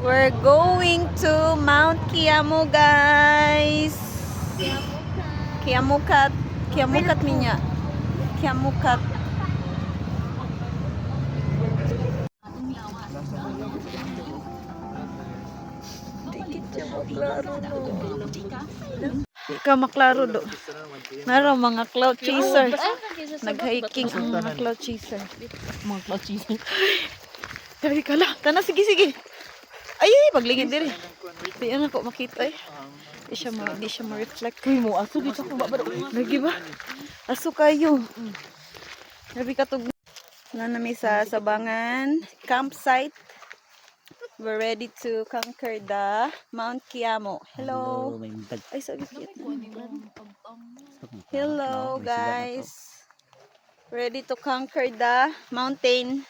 We're going to Mount Kiamu, guys. Kiamukat. Kiamukat niya. Kiamukat. Di ka maklaro do. Naro mga cloud chaser. Nag-hiking ang mga cloud chaser. Mga cloud cheese. Dari ka lang. Kana, sige, sige. Ay, paglingid diri. Di na ko makita eh. Di siya ma-reflect. Uy mo, aso dito ko babado. Lagi ba? Aso kayo. Sabi ka to. Nanami sa Sabangan campsite. We're ready to conquer the Mount Kiamu. Hello. Ay, so cute. Hello, guys. Ready to conquer the mountain.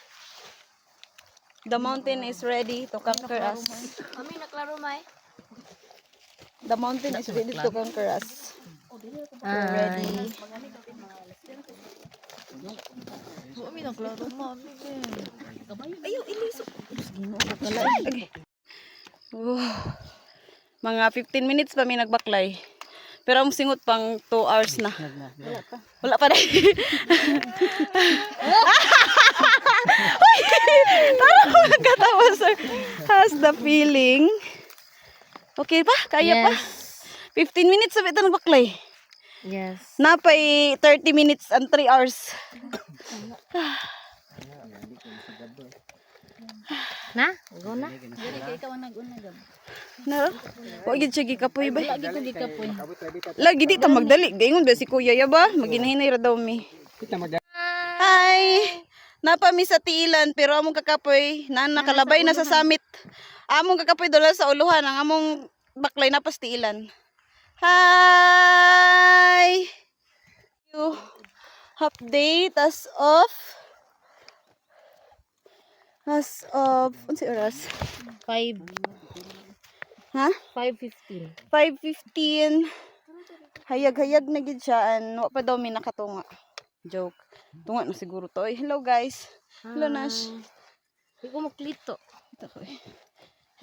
The mountain is ready to conquer us. Kami naklaro may. The mountain is ready to conquer us. We're ready. Kami naklaro mami. Ayaw, iliso. Okay. Mga 15 minutes pa may nagbaklay. Pero ang singot pang 2 hours na. Wala pa rin. Parang magkatawa, sir. Has the feeling. Okay pa? Kaya pa? 15 minutes sabi ito nagbaklay. Yes. Napay 30 minutes and 3 hours. Na? Go na? Dili kay ikaw ang nag-una gab. Na? Wa gid siya gikapoy ba? Lagi ko gikapoy. Lagi di ta magdali. Gaingon ba si Kuya ya ba? Maginahinay ra daw mi. Hi. Napa mi sa tiilan pero among kakapoy na nakalabay na sa summit. Among kakapoy dala sa uluhan ang among baklay na pas tiilan. Hi. You update as of unsa oras? 5. Ha? 5:15. 5:15. Hayag-hayag na gid siya and wa pa daw mi nakatunga. Joke. Tunga na siguro to. Ay, hello guys. Hello Nash. Di ko maklito. Ito ko eh.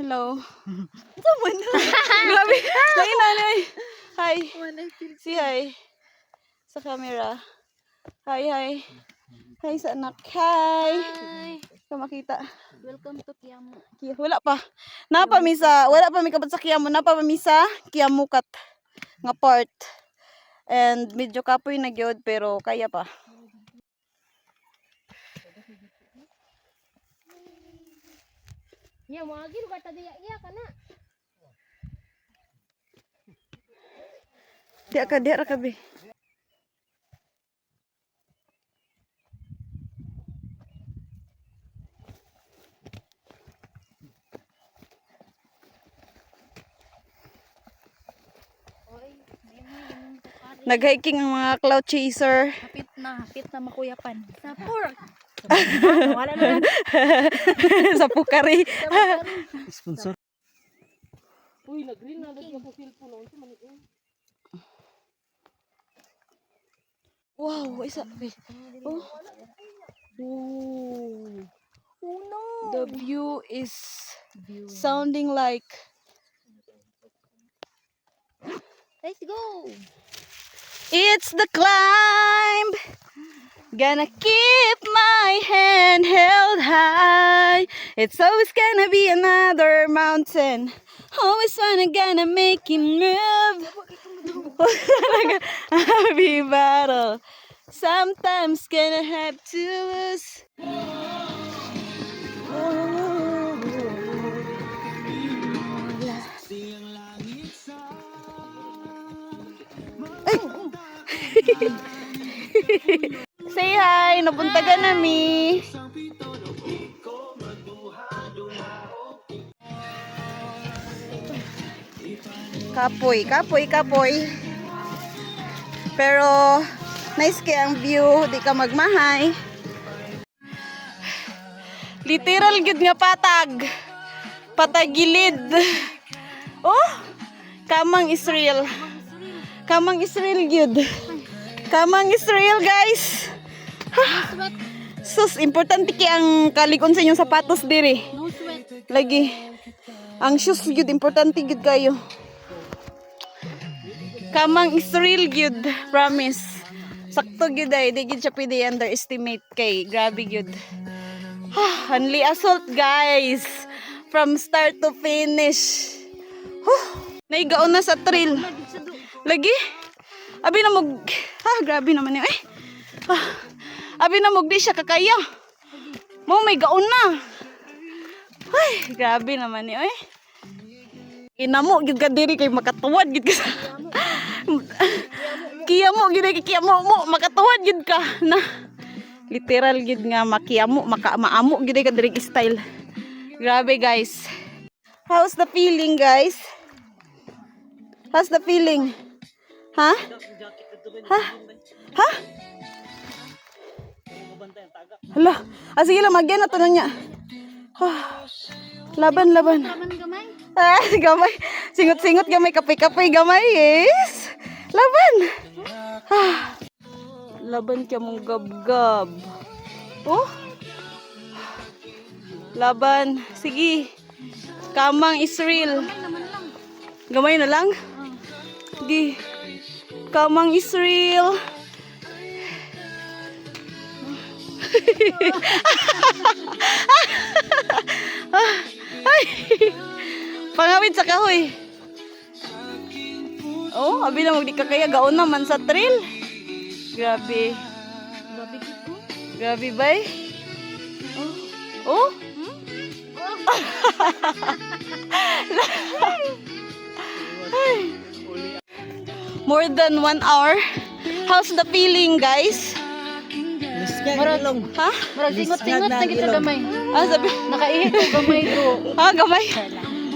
Hello. Tama na. Grabe. Nay nanay. Hi. Si hi. Sa camera. Hi, hi. Hi sa anak. Hi. Ka makita. Welcome to Kiamu. Wala pa mi kabot sa Kiamu, napa pa mi sa Kiamukat nga part. And medyo kapoy na gyud pero kaya pa. Ya mo agi ba ta diya iya kana? Di ra ka be. Nag-hiking ang mga cloud chaser. Hapit na makuyapan. Sa pork. Wala na. Sa Pukari. Sponsor. Uy, nag-green na dito ko cellphone on man ni. Wow, isa. Oh. Ooh. Oh no. The view is sounding like Let's go. it's the climb. Gonna keep my hand held high. It's always gonna be another mountain. Always gonna make him move. Happy battle. Sometimes gonna have to lose. Say hi, nabuntagan nami. Kapoy. Pero nice kay ang view, di ka magmahay. Literal gid nga patag. Patagilid. Oh, kamang Israel. Kamang Israel gid. Kamang Israel, guys. Sus, importante kay ang kalikon sa inyong sapatos diri. No sweat. Lagi. Ang shoes gyud importante gyud kayo. Kamang is real gyud, promise. Sakto gyud ay, di gyud siya pwede underestimate kay grabe gyud. Hanli assault guys. From start to finish. Naigaon na sa trail. Lagi? Abi na mog... grabe naman yun. Abi na mog di siya kakaya. Mo may gaon na. Ay, grabe naman yun. Inamo, gid ka diri kay makatuwad gid ka. Kiyamo gid kay kiyamo mo makatuwad gid ka na. Literal gid nga makiyamo, maamo gid ka diri style. Grabe guys. How's the feeling guys? How's the feeling? Ha? Ha? Ha? Hala. Sige lang, magyan na to na niya. Laban. Raman gamay. Gamay. Singot-singot gamay, kape-kape gamay. Yes. Laban. Laban kaya mong gab-gab. Oh. Laban. Sige. Kamang Israel. Gamay na lang? Sige. Kamang Israel. Ay. Pangawid sa kahoy. Oh, abi na magdi ka kaya gaon naman sa trail. Grabe. Grabe bay. Oh. More than 1 hour. How's the feeling, guys? Ha? Murag singot-singot na kita gamay. Sabi. Nakaihit ko gamay ko. Gamay.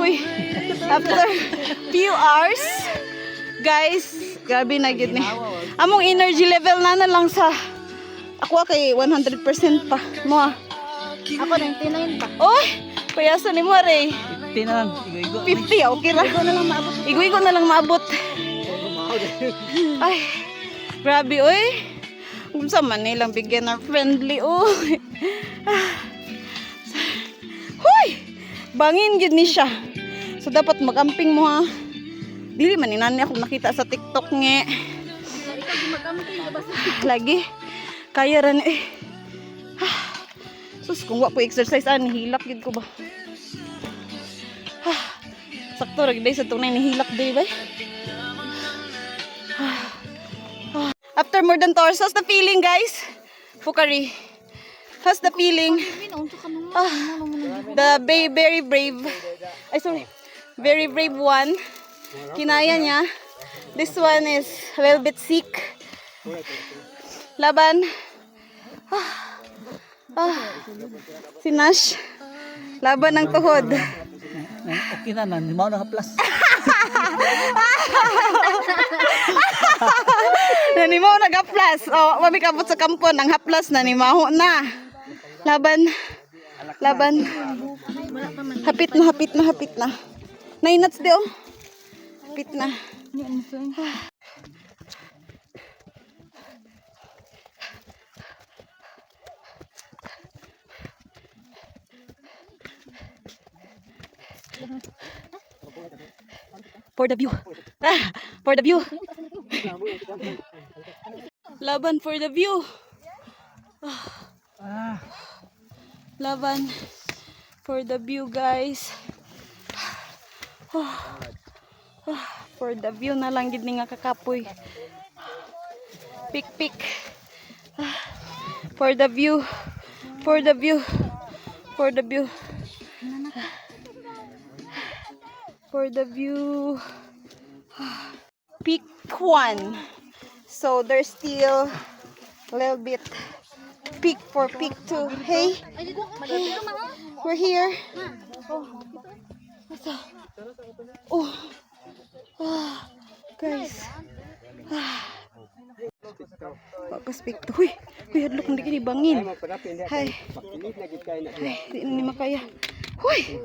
Uy. After few hours, guys, grabe na gid ni. Among energy level na lang sa ako kay 100% pa. Mo Ako 99 pa. Oy, payasa ni mo re. 50 na lang, igo-igo. 50, okay ra. Igo na lang maabot. Ay, grabe oy. Unsa man nilang beginner friendly oy. Hoy! Bangin gid ni siya. So dapat magamping mo ha. Dili man inani ako nakita sa TikTok nge. Lagi kaya ra ni. Sus kung wa po exercise hilak gid ko ba. Sakto ra gid sa tunay ni hilak day ba. After more than 2 hours, how's the feeling guys? Pukari. How's the feeling? The very brave. Very brave one. Kinaya niya. This one is a little bit sick. Laban. Si Nash. Laban ng tuhod. Okay na, nanimaw na ka-plus. Nanimaw na haplas. Mabikabot sa kampon. Ang haplas nanimaho na. Laban. Hapit na. Nainats di oh. Hapit na. For the view. For the view. Laban for the view. Laban for the view, guys. For the view na lang gid ni nga kakapoy. Pik. For the view. For the view. For the view. For the view. Peak 1. So there's still a little bit peak for peak 2. Hey, we're here. Guys. Papas peak 2. Huy, hadlok hindi kini bangin. Hay. Di ni makaya. Huy,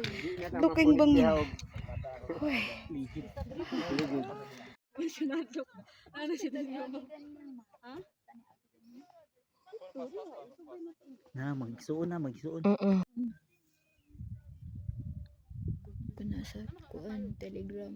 luking bangin. Huy. Ano si Daniel? Ha? Na, magsuon. pa na sa kuan Telegram.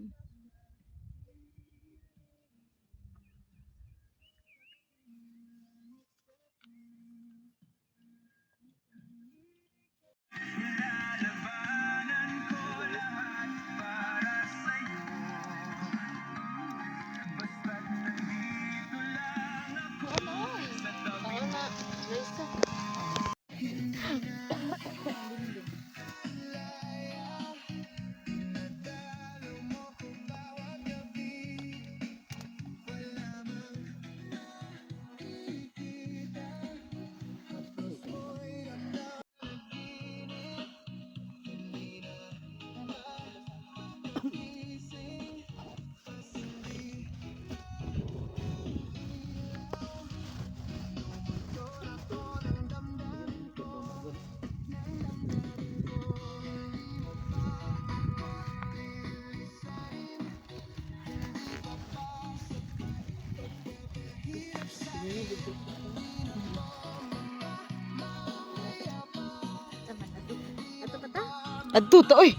Adto ta oy.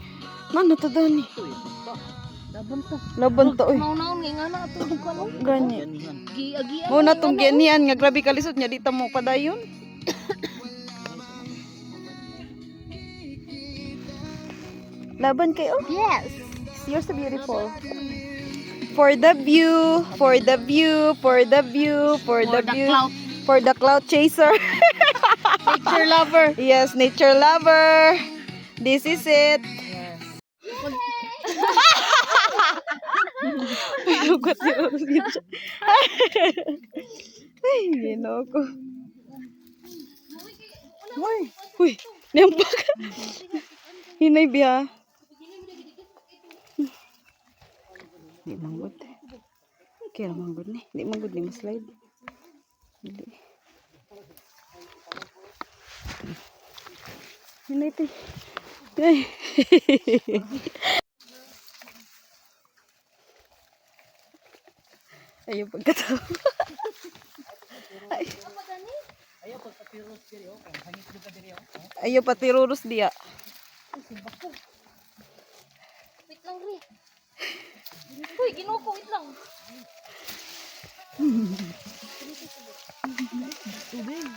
Nano ta dani? Laban ta oy. Naon nga na ato kuno. Gani. Ganihan. Gi-agi. Mo na tong ganian nga grabe kalisod nya di ta mo padayon. Laban kayo. Yes. You're so beautiful. For the view, for the view, for the view, for the view. For the cloud chaser. Nature lover. Yes, nature lover. This is it. Pinugot yung video. Ay, gino ko. Uy, niyampak. Hinay biya. Di manggod. Kaya manggod ni. Di manggod ni maslide. Hindi. Hinay ti. Ay. Ayaw pagkatawa. Ayaw pati rurus diya. Wait lang ri. Uy, ginuko wait lang. Tubig.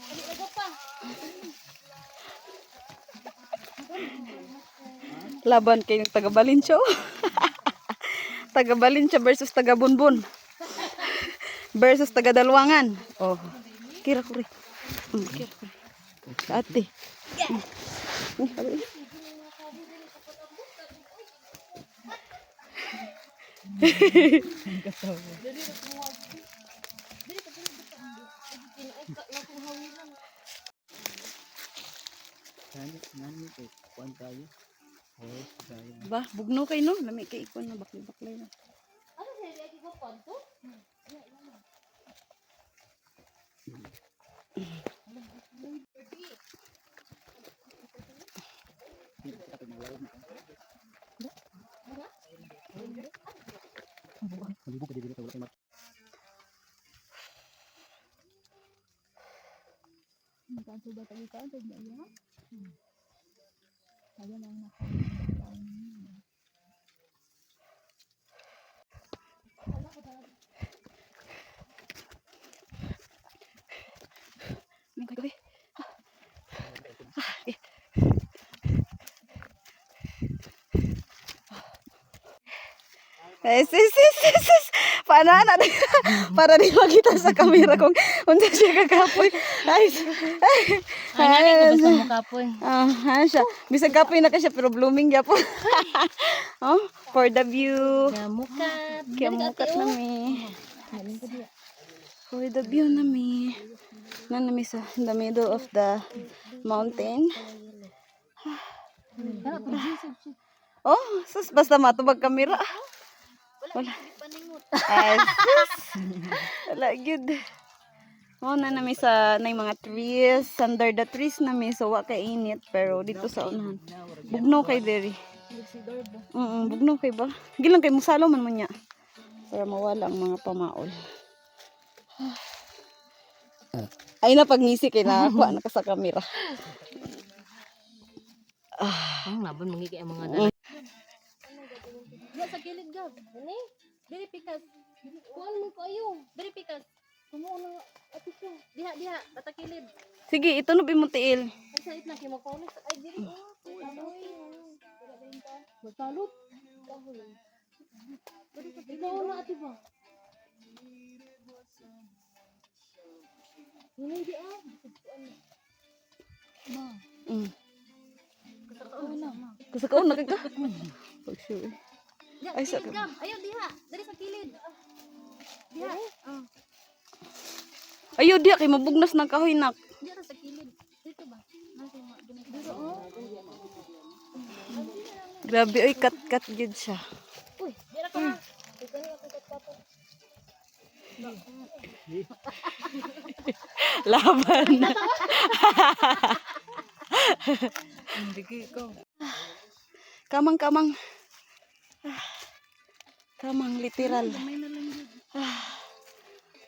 Ano pa? Laban kay taga Balincho. Taga Balincho versus taga Bunbun. Versus taga Dalwangan. Oh. Kira ko rin. Kira ko rin. Ate. Nani ko kuan tayo. Oh, tayo. Ba, bugno kay no. Lami kay ikon na bakli-baklay na. Ano sa di ko panto? Gabi. Sis. Paano na? Para di makita sa camera kung unsa siya kakapoy. Ay. Ay, basta mo kapoy. Ah, siya. Bisag kapoy na ka siya pero blooming gyapon. Oh, for the view. Kamukat. Kiamukat nami. For the view nami. Nami sa in the middle of the mountain. Oh, sus basta matubag kamera. Wala. Ay, sus. Wala good. Oh, na nami sa nay mga trees, under the trees nami so wa kay init pero dito sa unahan. Bugno kay diri. Bugno kay ba? Gilang kay musalo man mo niya. Para mawala ang mga pamaol. Ay na pagngisi kay nakakuha na ka sa kamera. Ang laban mangigi ang mga dala. Diya sa gilid gab. Ani? Dili pikas. Kuan mo kayo. Dili pikas. Kumo na ati ko. Diha bata kilid. Sige, ito no mo tiil. Ay sa itna kay magpaulis. Ay dili oh. Magtalot. Ikaw na ati ba? Hindi di ah. Mm. Kasakaon na kay ka. For sure. Diya, Ay, kilid sa- gab. Ayaw diha. Dali sa kilid. Diha. Ayo diya kay mabugnas ng kahoy nak. Diya ra sa kilid. Dito ba? Nasa mo dito oh. Grabe oy kat gyud siya. Uy, diya ra ka. Ito ni ako katpato. Laban. Kamang. Kamang literal.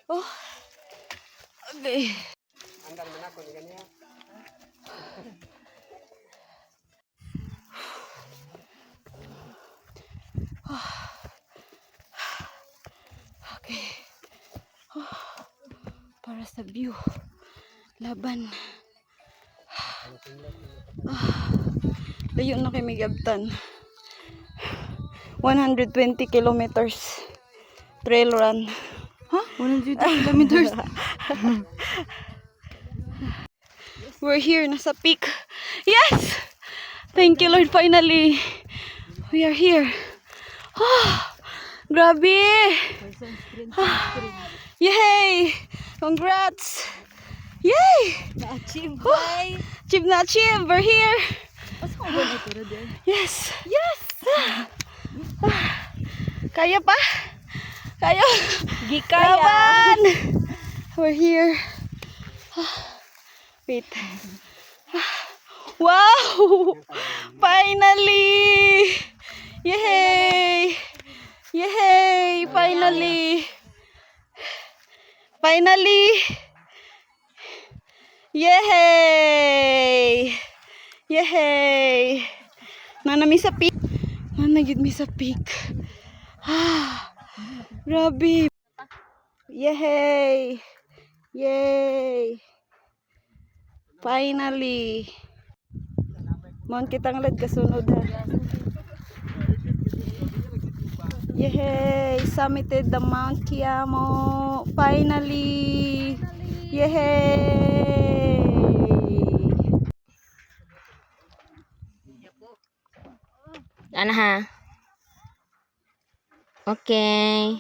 Oh. Okay. Okay. Para sa view. Laban. Layo na kay Migabtan. 120 kilometers trail run. Huh? 120 kilometers? We're here, nasa peak. Yes! Thank you Lord, finally. We are here. Oh, grabe! Yay! Congrats! Yay! Na-achieve, Oh, achieve na achieve! We're here! Yes! Yes! Kaya pa? Kaya? Gikaya. Laban! We're here. Wait. Wow! Finally! Yay! Yay! Finally! Finally! Yay! Yay! Nanami sa peak. Nanagid mi sa peak. Ah! Grabe! Yay! Yay! Finally! Mon kitang lad kasunod ha. Yay! Summited the Mount Kiamo! Finally! Yay! Ano ha? Okay.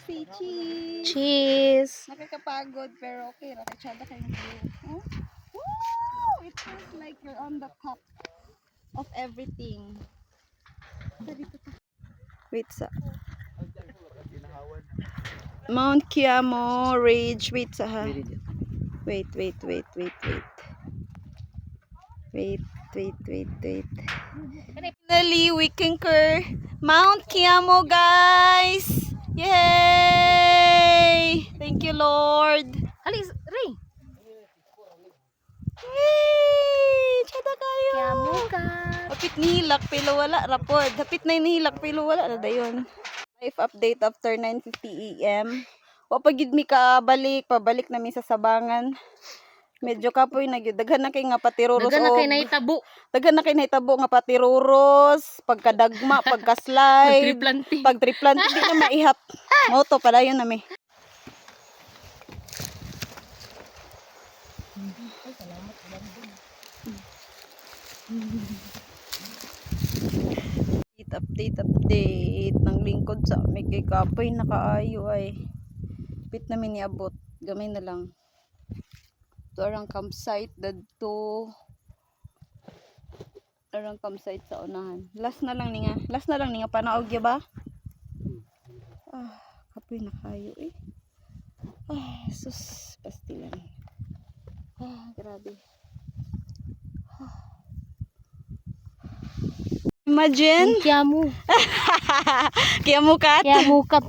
Say cheese! Cheese. Nakakapagod pero okay. Rakachada kayo ng view. Oh? Woo! It feels like you're on the top of everything. Wait sa Mount Kiamo Ridge. Wait sa ha. Wait. Finally, we conquer Mount Kiamo, guys! Yay! Thank you, Lord! Alis, Ray. Yay! Chada kayo! Kaya mo ka. Hapit nihilak, pero wala rapod. Hapit na nihilak, pero wala na dayon. Life update after 9:50 AM. Wapagid mi ka pabalik namin sa Sabangan. Medyo kapoy nagyud daghan na kay nga patiruros Dagan na kay naitabo. daghan na kay nahitabo nga patiruros, pagkadagma, pagkaslide, Triplante. pagtriplant di na maihap. Moto padayon na mi. Update ng lingkod sa may kay kapoy nakaayo ay pit namin niabot gamay na lang to arang campsite dadto arang campsite sa unahan last na lang ninga panaog ya ba kapoy nakaayo sus pastilan grabe imagine Kaya mo. kaya mukat Kaya mo ka.